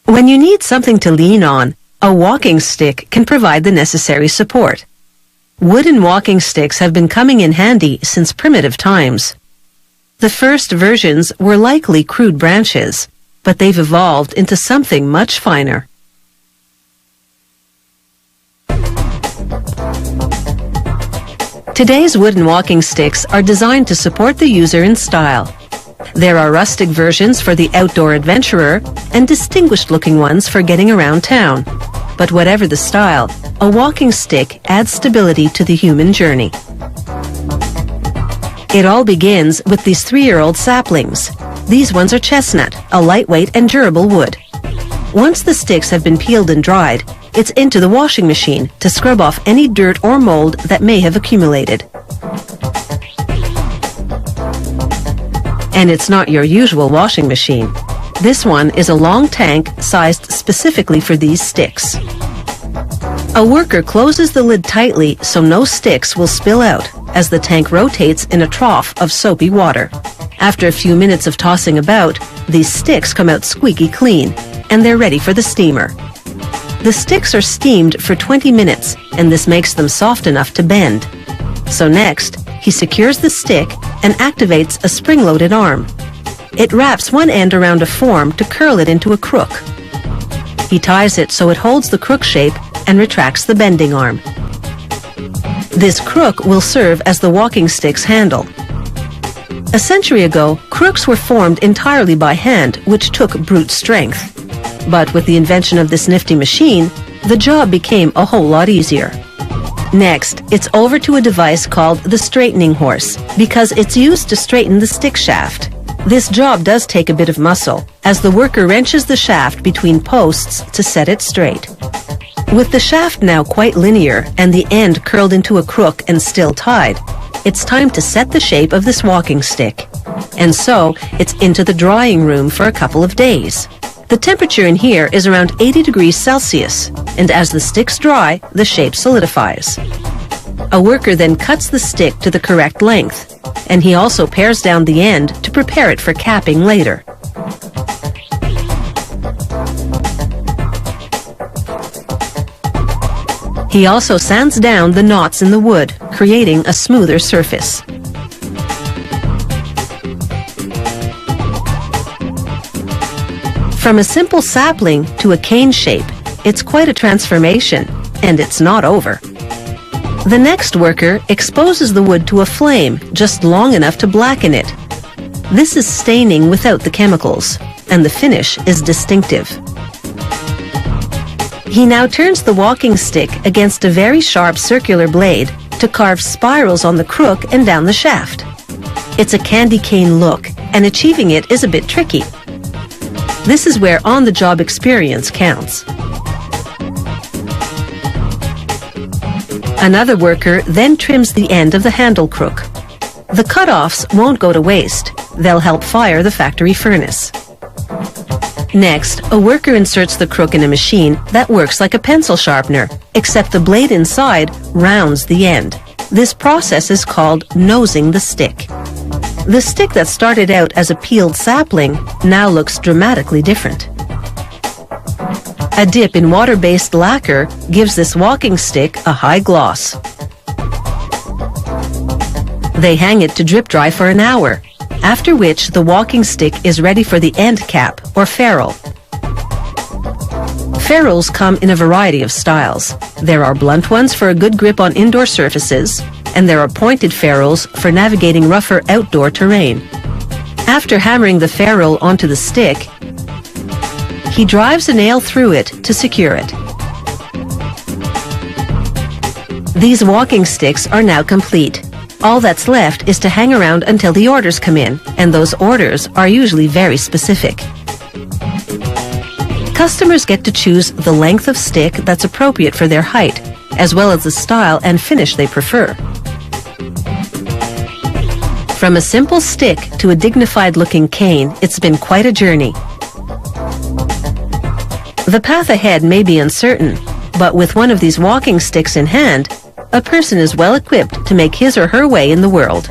When you need something to lean on, a walking stick can provide the necessary support. Wooden walking sticks have been coming in handy since primitive times. The first versions were likely crude branches, but they've evolved into something much finer. Today's wooden walking sticks are designed to support the user in style. There are rustic versions for the outdoor adventurer and distinguished-looking ones for getting around town. But whatever the style, a walking stick adds stability to the human journey. It all begins with these 3-year-old saplings. These ones are chestnut, a lightweight and durable wood. Once the sticks have been peeled and dried, it's into the washing machine to scrub off any dirt or mold that may have accumulated. And it's not your usual washing machine. This one is a long tank sized specifically for these sticks. A worker closes the lid tightly so no sticks will spill out as the tank rotates in a trough of soapy water. After a few minutes of tossing about, these sticks come out squeaky clean, and they're ready for the steamer. The sticks are steamed for 20 minutes, and this makes them soft enough to bend. So next, he secures the stick and activates a spring-loaded arm. It wraps one end around a form to curl it into a crook. He ties it so it holds the crook shape and retracts the bending arm. This crook will serve as the walking stick's handle. A century ago, crooks were formed entirely by hand, which took brute strength. But with the invention of this nifty machine, the job became a whole lot easier. Next, it's over to a device called the straightening horse, because it's used to straighten the stick shaft. This job does take a bit of muscle, as the worker wrenches the shaft between posts to set it straight. With the shaft now quite linear and the end curled into a crook and still tied, it's time to set the shape of this walking stick. And so, it's into the drying room for a couple of days. The temperature in here is around 80 degrees Celsius, and as the sticks dry, the shape solidifies. A worker then cuts the stick to the correct length, and he also pares down the end to prepare it for capping later. He also sands down the knots in the wood, creating a smoother surface. From a simple sapling to a cane shape, it's quite a transformation, and it's not over. The next worker exposes the wood to a flame just long enough to blacken it. This is staining without the chemicals, and the finish is distinctive. He now turns the walking stick against a very sharp circular blade to carve spirals on the crook and down the shaft. It's a candy cane look, and achieving it is a bit tricky. This is where on-the-job experience counts. Another worker then trims the end of the handle crook. The cut-offs won't go to waste. They'll help fire the factory furnace. Next, a worker inserts the crook in a machine that works like a pencil sharpener, except the blade inside rounds the end. This process is called nosing the stick. The stick that started out as a peeled sapling now looks dramatically different. A dip in water-based lacquer gives this walking stick a high gloss. They hang it to drip dry for an hour, after which the walking stick is ready for the end cap or ferrule. Ferrules come in a variety of styles. There are blunt ones for a good grip on indoor surfaces, and there are pointed ferrules for navigating rougher outdoor terrain. After hammering the ferrule onto the stick, he drives a nail through it to secure it. These walking sticks are now complete. All that's left is to hang around until the orders come in, and those orders are usually very specific. Customers get to choose the length of stick that's appropriate for their height, as well as the style and finish they prefer. From a simple stick to a dignified-looking cane, it's been quite a journey. The path ahead may be uncertain, but with one of these walking sticks in hand, a person is well equipped to make his or her way in the world.